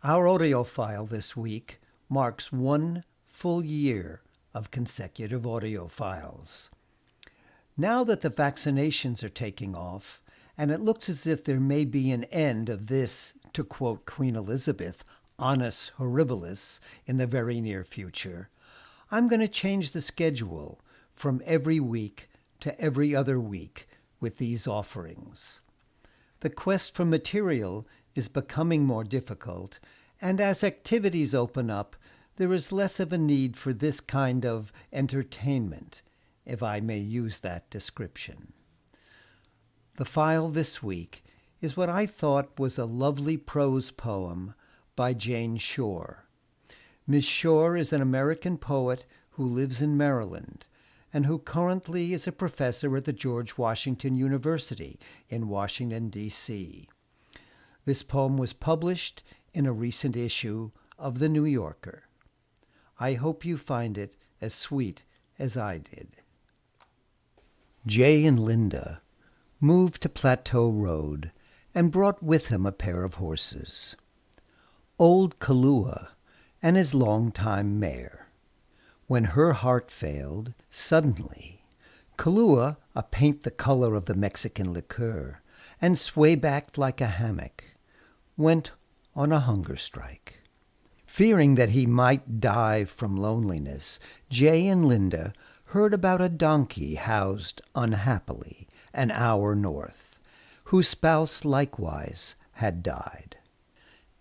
Our audiophile this week marks 1 full year of consecutive audiophiles. Now that the vaccinations are taking off, and it looks as if there may be an end of this, to quote Queen Elizabeth, annus horribilis in the very near future, I'm going to change the schedule from every week to every other week with these offerings. The quest for material is becoming more difficult, and as activities open up, there is less of a need for this kind of entertainment, if I may use that description. The file this week is what I thought was a lovely prose poem by Jane Shore. Miss Shore is an American poet who lives in Maryland and who currently is a professor at the George Washington University in Washington, D.C. This poem was published in a recent issue of The New Yorker. I hope you find it as sweet as I did. Jay and Linda moved to Plateau Road and brought with him a pair of horses. Old Kalua and his long-time mare. When her heart failed, suddenly, Kalua, a paint the color of the Mexican liqueur, and sway-backed like a hammock, went on a hunger strike. Fearing that he might die from loneliness, Jay and Linda heard about a donkey housed unhappily an hour north, whose spouse likewise had died.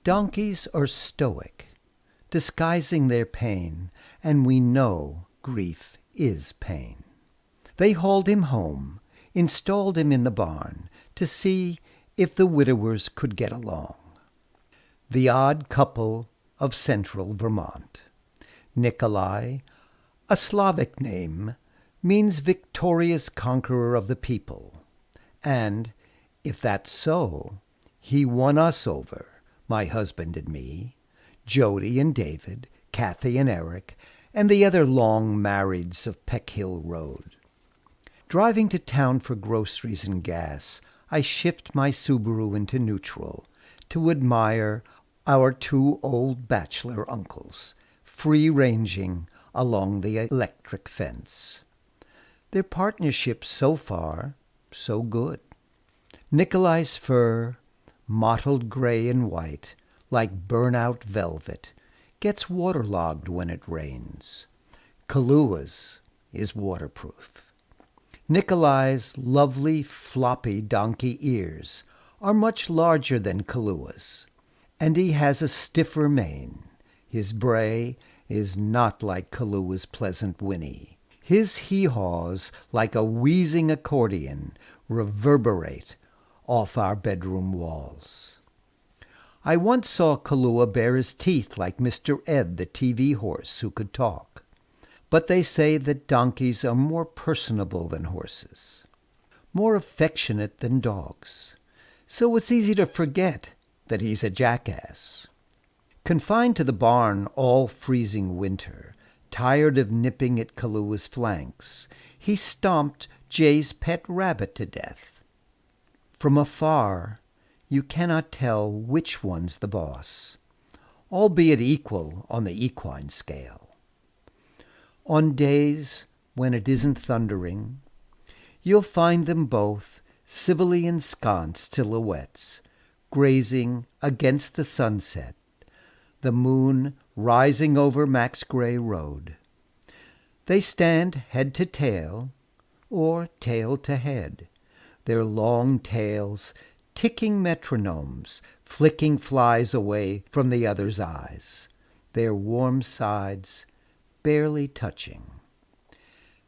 Donkeys are stoic, disguising their pain, and we know grief is pain. They hauled him home, installed him in the barn, to see if the widowers could get along. The odd couple of central Vermont. Nikolai, a Slavic name, means victorious conqueror of the people. And, if that's so, he won us over, my husband and me, Jody and David, Kathy and Eric, and the other long marrieds of Peck Hill Road. Driving to town for groceries and gas, I shift my Subaru into neutral to admire our 2 old bachelor uncles, free-ranging along the electric fence. Their partnership so far, so good. Nikolai's fur, mottled gray and white, like burnt-out velvet, gets waterlogged when it rains. Kalua's is waterproof. Nikolai's lovely, floppy donkey ears are much larger than Kalua's, and he has a stiffer mane. His bray is not like Kalua's pleasant whinny. His hee-haws, like a wheezing accordion, reverberate off our bedroom walls. I once saw Kalua bare his teeth like Mr. Ed, the TV horse who could talk. But they say that donkeys are more personable than horses, more affectionate than dogs. So it's easy to forget that he's a jackass. Confined to the barn all freezing winter, tired of nipping at Kalua's flanks, he stomped Jay's pet rabbit to death. From afar, you cannot tell which one's the boss, albeit equal on the equine scale. On days when it isn't thundering, you'll find them both civilly ensconced silhouettes, grazing against the sunset, the moon rising over Max Gray Road. They stand head to tail, or tail to head, their long tails ticking metronomes, flicking flies away from the other's eyes, their warm sides barely touching.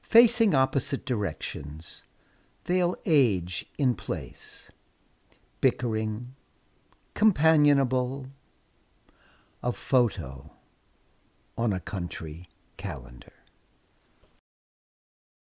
Facing opposite directions, they'll age in place, bickering, companionable, a photo on a country calendar.